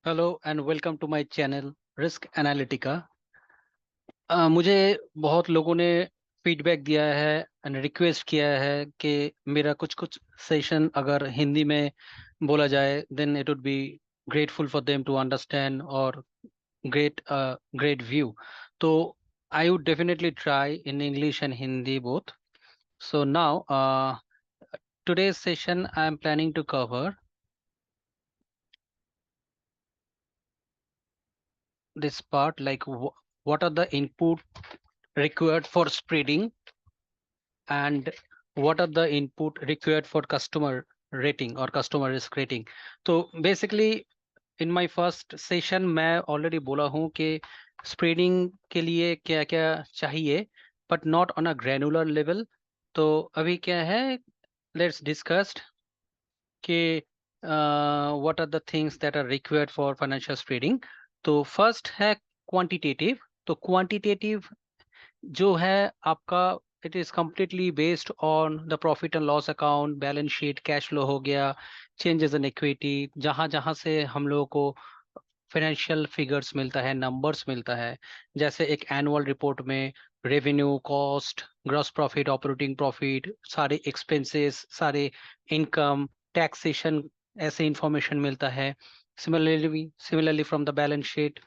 Hello and welcome to my channel Risk Analytica. मुझे बहुत लोगों ने फीडबैक दिया है एंड रिक्वेस्ट किया है कि मेरा कुछ कुछ सेशन अगर हिंदी में बोला जाए then it would be grateful for them to understand और ग्रेट व्यू। तो I would definitely try in English and Hindi both. So now today's session I am planning to cover this part like what are the input required for spreading and what are the input required for customer rating or customer risk rating। तो basically in my first session मैं already बोला हूँ कि spreading के लिए क्या क्या चाहिए but not on a granular level. तो अभी क्या है, लेट्स डिस्कस्ड कि what are the things that are required for financial spreading. तो फर्स्ट है क्वांटिटेटिव। तो क्वांटिटेटिव जो है आपका, it is completely based on the profit and loss account, balance sheet, cash flow हो गया, चेंजेस इन इक्विटी, जहां जहां से हम लोगों को फाइनेंशियल फिगर्स मिलता है, नंबर्स मिलता है। जैसे एक एनुअल रिपोर्ट में revenue, cost, gross profit, operating profit, सारे एक्सपेंसेस, सारे इनकम, टैक्सेशन, ऐसे इंफॉर्मेशन मिलता है। Similarly from the balance sheet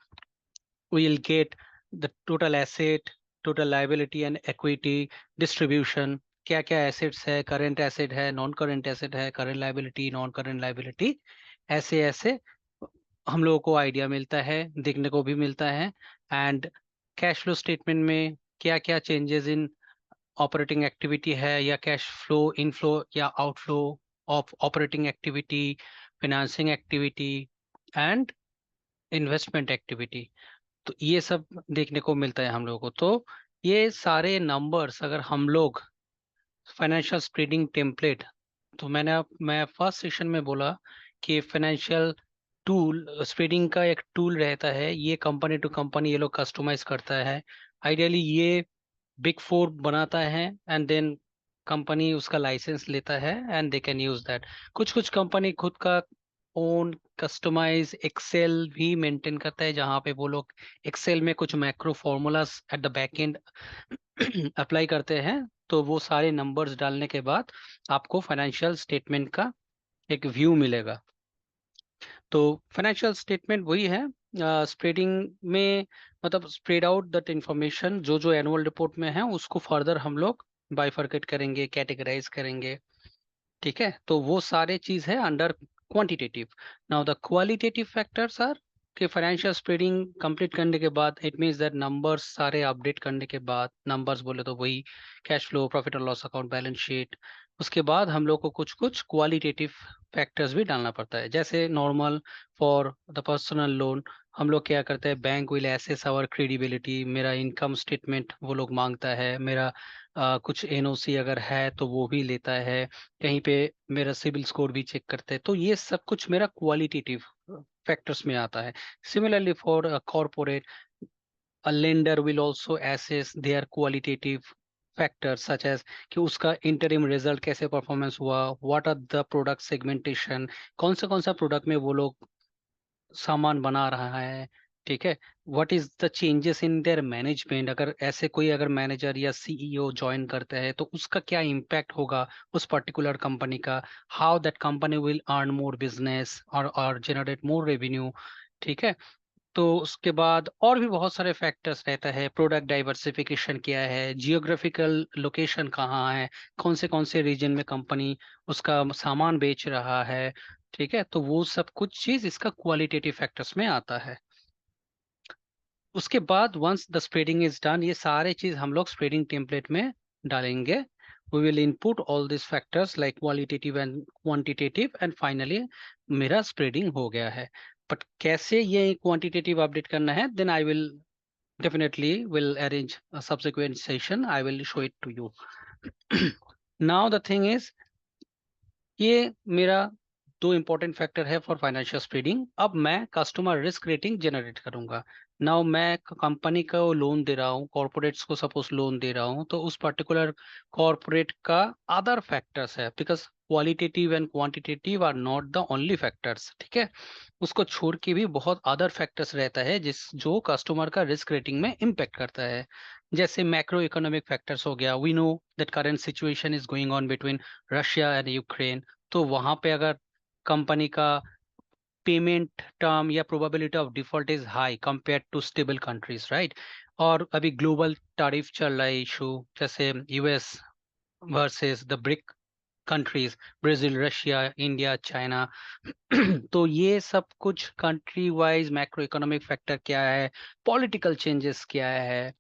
we'll get the total asset, total liability and equity distribution। क्या क्या एसेट्स है, करेंट एसेट है, नॉन करेंट एसेट है, current liability, non current liability, ऐसे ऐसे हम लोगों को आइडिया मिलता है, देखने को भी मिलता है। एंड कैश फ्लो स्टेटमेंट में क्या क्या चेंजेस इन ऑपरेटिंग एक्टिविटी है, या कैश फ्लो इनफ्लो या outflow of operating activity, financing activity and investment activity. तो ये सब देखने को मिलता है हम लोगों को। तो ये सारे नंबर्स अगर हम लोग फाइनेंशियल स्प्रेडिंग टेम्पलेट, तो मैं फर्स्ट सेशन में बोला कि फाइनेंशियल टूल स्प्रेडिंग का एक टूल रहता है, ये कंपनी टू कंपनी ये लोग कस्टमाइज करता है। आइडियली ये बिग फोर बनाता है एंड देन कंपनी उसका लाइसेंस लेता है and they can use that. कुछ कुछ कंपनी खुद का ओन कस्टमाइज एक्सेल भी मेंटेन करता है, जहाँ पे वो लोग एक्सेल में कुछ macro formulas at the back and apply करते हैं। तो वो सारे नंबर्स डालने के बाद आपको फाइनेंशियल स्टेटमेंट का एक व्यू मिलेगा। तो फाइनेंशियल स्टेटमेंट वही है स्प्रेडिंग में, मतलब स्प्रेड आउट दैट इंफॉर्मेशन जो जो एनुअल रिपोर्ट में है उसको फर्दर हम लोग बाइफरकेट करेंगे, कैटेगराइज करेंगे। ठीक है, तो वो सारे चीज है under quantitative. Now the qualitative factors are कि फाइनेंशियल स्प्रेडिंग कंप्लीट करने के बाद इट मीन्स दैट नंबर्स सारे अपडेट करने के बाद, नंबर्स बोले तो वही कैश फ्लो, प्रॉफिट और लॉस अकाउंट, बैलेंस शीट, उसके बाद हम लोग को कुछ कुछ क्वालिटेटिव फैक्टर्स भी डालना पड़ता है। जैसे normal for the personal loan हम लोग क्या करते हैं, bank will assess our credibility, मेरा इनकम स्टेटमेंट वो लोग मांगता है, मेरा कुछ एनओसी अगर है तो वो भी लेता है, कहीं पे मेरा सिविल स्कोर भी चेक करते हैं। तो ये सब कुछ मेरा क्वालिटेटिव फैक्टर्स में आता है। Similarly for corporate, a lender will also assess their qualitative factors such as कि उसका interim result कैसे परफॉर्मेंस हुआ, what are the product segmentation, कौन सा प्रोडक्ट में वो लोग सामान बना रहा है। ठीक है, what is the changes in their management, अगर ऐसे कोई अगर मैनेजर या सीईओ ज्वाइन करता है तो उसका क्या इम्पैक्ट होगा उस पर्टिकुलर कंपनी का, how that company will earn more business और जनरेट मोर रेवेन्यू। ठीक है, तो उसके बाद और भी बहुत सारे फैक्टर्स रहता है, प्रोडक्ट डाइवर्सिफिकेशन क्या है, जियोग्राफिकल लोकेशन कहाँ है, कौन से रीजन में कंपनी उसका सामान बेच रहा है। ठीक है, तो वो सब कुछ चीज इसका क्वालिटेटिव फैक्टर्स में आता है। उसके बाद once the spreading is done, ये सारे चीज हम लोग स्प्रेडिंग टेम्पलेट में डालेंगे। We will input all this factors like qualitative and quantitative and finally मेरा स्प्रेडिंग हो गया है। बट कैसे ये क्वांटिटेटिव अपडेट करना है, then I will definitely will arrange a subsequent session, I will show it to you। now the thing is, ये मेरा दो इंपॉर्टेंट फैक्टर है फॉर फाइनेंशियल स्प्रेडिंग। अब मैं कस्टमर रिस्क रेटिंग जनरेट करूंगा। नाउ मैं कंपनी को लोन दे रहा हूँ, कॉर्पोरेट्स को सपोज लोन दे रहा हूँ, तो उस पर्टिकुलर कॉर्पोरेट का अदर फैक्टर्स है, because qualitative and quantitative are not the only factors, ठीक है। उसको छोड़ के भी बहुत अदर फैक्टर्स रहता है जिस जो कस्टमर का रिस्क रेटिंग में इम्पेक्ट करता है। जैसे मैक्रो इकोनॉमिक फैक्टर्स हो गया, we know that current situation is going on between Russia and Ukraine. तो वहां पे अगर कंपनी का पेमेंट टर्म या probability of default is high compare to stable countries, right. और अभी ग्लोबल टैरिफ चल रहा है इशू, जैसे US versus the BRIC countries, Brazil, Russia, India, China. तो ये सब कुछ country wise macro economic factor क्या है, पॉलिटिकल चेंजेस क्या है,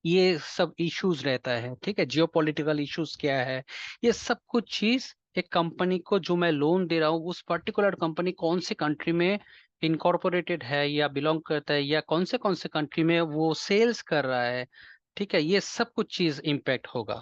ये सब इश्यूज रहता है, ठीक है। जियोपॉलिटिकल इश्यूज क्या है, ये सब कुछ चीज एक कंपनी को जो मैं लोन दे रहा हूँ उस पर्टिकुलर कंपनी कौन से कंट्री में इनकॉर्पोरेटेड है या बिलोंग करता है या कौन से कंट्री में वो सेल्स कर रहा है, ठीक है, ये सब कुछ चीज इम्पैक्ट होगा।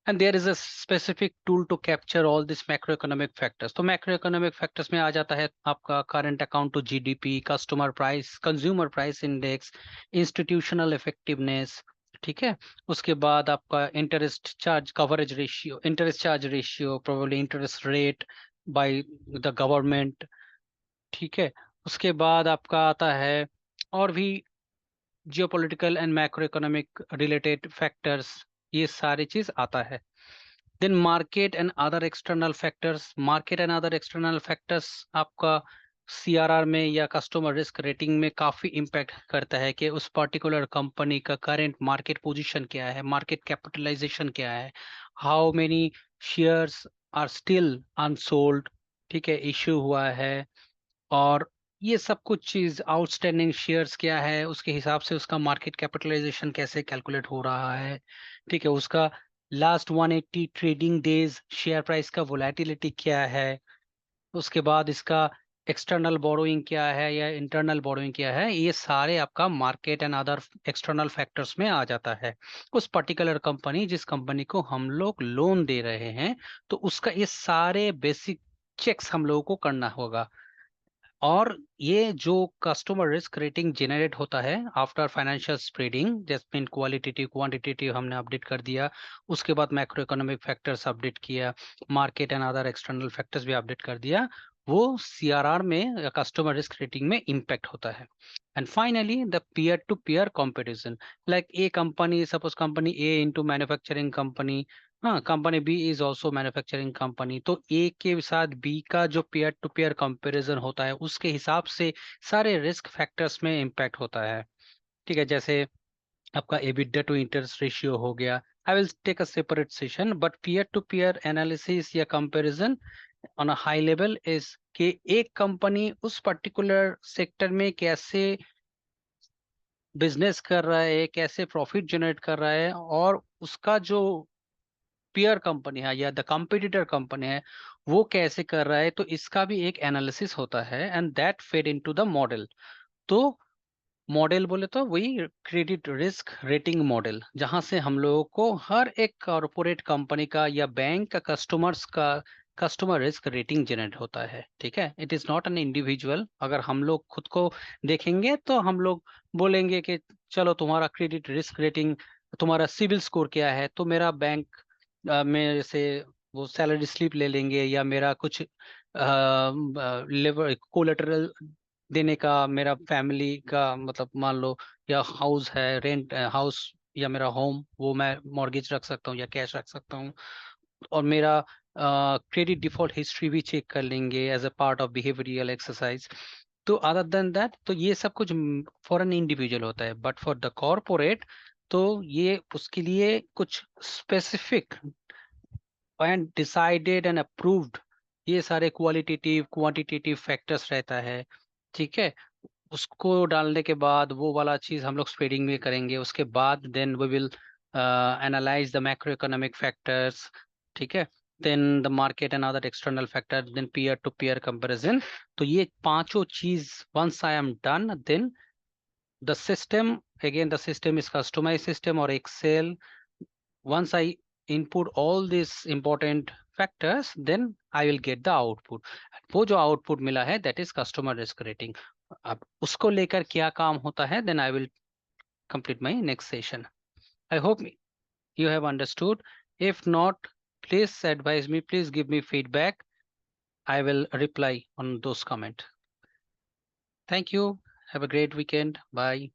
And there is a specific tool to capture all this macro economic factors. तो मैक्रो इकोनॉमिक फैक्टर्स में आ जाता है आपका current account to GDP, customer price, consumer price index, institutional effectiveness, ठीक है। उसके बाद आपका interest charge coverage ratio, interest charge ratio, probably interest rate by the government, ठीक है। उसके बाद आपका आता है और भी geopolitical and macro economic related factors, ये सारी चीज आता है। Then market and other external factors, market and other external factors आपका सीआरआर में या कस्टमर रिस्क रेटिंग में काफी इम्पैक्ट करता है कि उस पर्टिकुलर कंपनी का करंट मार्केट पोजीशन क्या है, मार्केट कैपिटलाइजेशन क्या है, how many shares are still unsold, ठीक है, इश्यू हुआ है। और ये सब कुछ चीज आउटस्टैंडिंग शेयर्स क्या है, उसके हिसाब से उसका मार्केट कैपिटलाइजेशन कैसे कैलकुलेट हो रहा है, ठीक है। उसका last 180 trading days share price का वोलेटिलिटी क्या है। उसके बाद इसका एक्सटर्नल बोरोइंग क्या है या इंटरनल बोरोइंग क्या है, ये सारे आपका market and other external factors में आ जाता है। उस पर्टिकुलर कंपनी, जिस कंपनी को हम लोग लोन दे रहे हैं, तो उसका ये सारे बेसिक चेक्स हम लोगों को करना होगा। और ये जो कस्टमर रिस्क रेटिंग जनरेट होता है आफ्टर फाइनेंशियल स्प्रेडिंग, जैसमिन क्वालिटेटिव क्वांटिटेटिव हमने अपडेट कर दिया, उसके बाद मैक्रो इकोनॉमिक फैक्टर्स अपडेट किया, market and other external factors भी अपडेट कर दिया, वो सीआरआर में या कस्टमर रिस्क रेटिंग में इम्पैक्ट होता है। And finally the peer to peer comparison, like a company, suppose company A into manufacturing company, हाँ, company B is also manufacturing company, तो ए के साथ बी का जो पेयर टू पेयर कंपैरिजन होता है उसके हिसाब से सारे रिस्क फैक्टर्स में इम्पैक्ट होता है, ठीक है। जैसे आपका एबिडा टू इंटरेस्ट रेशियो हो गया, I will take a separate session, but peer to peer analysis या comparison on a high level is कि एक कंपनी उस पर्टिकुलर सेक्टर में कैसे बिजनेस कर रहा है, कैसे प्रॉफिट जनरेट कर रहा है, और उसका जो पीयर कंपनी है या द कंपटीटर कंपनी है वो कैसे कर रहा है, तो इसका भी एक एनालिसिस होता है and that fade into the model. तो मॉडल बोले तो वही क्रेडिट रिस्क रेटिंग मॉडल, जहां से हम लोगों को हर एक कॉरपोरेट कंपनी का या बैंक का कस्टमर्स का कस्टमर रिस्क रेटिंग जनरेट होता है, ठीक है। It is not an individual. अगर हम लोग खुद को देखेंगे तो हम लोग बोलेंगे कि चलो तुम्हारा क्रेडिट रिस्क रेटिंग, तुम्हारा सिविल स्कोर क्या है, तो मेरा बैंक में से वो सैलरी स्लिप ले लेंगे या मेरा कुछ लेबर कोलेटरल देने का, मेरा फैमिली का मतलब मान लो, या हाउस है रेंट हाउस, या मेरा होम वो मैं मॉर्गेज रख सकता हूँ या कैश रख सकता हूँ। और मेरा क्रेडिट डिफॉल्ट हिस्ट्री भी चेक कर लेंगे as a part of behavioural exercise. तो अदर देन दैट, तो ये सब कुछ फॉर एन इंडिविजुअल होता है, बट फॉर द कॉरपोरेट तो ये उसके लिए कुछ specific and decided and approved ये सारे क्वालिटेटिव क्वांटिटेटिव फैक्टर्स रहता है, ठीक है। उसको डालने के बाद वो वाला चीज हम लोग स्प्रेडिंग में करेंगे, उसके बाद then we will analyse the macro economic factors, ठीक है। Then the market and other external factor, then peer to peer comparison. तो ये पांचों चीज once I am done, then the system, again the system is customise system और Excel, once I input all these important factors, then I will get the output. वो जो output मिला है that is customer risk rating. अब उसको लेकर क्या काम होता है, then I will complete my next session. I hope you have understood. If not, Please advise me, please give me feedback. I will reply on those comments. Thank you. Have a great weekend. Bye.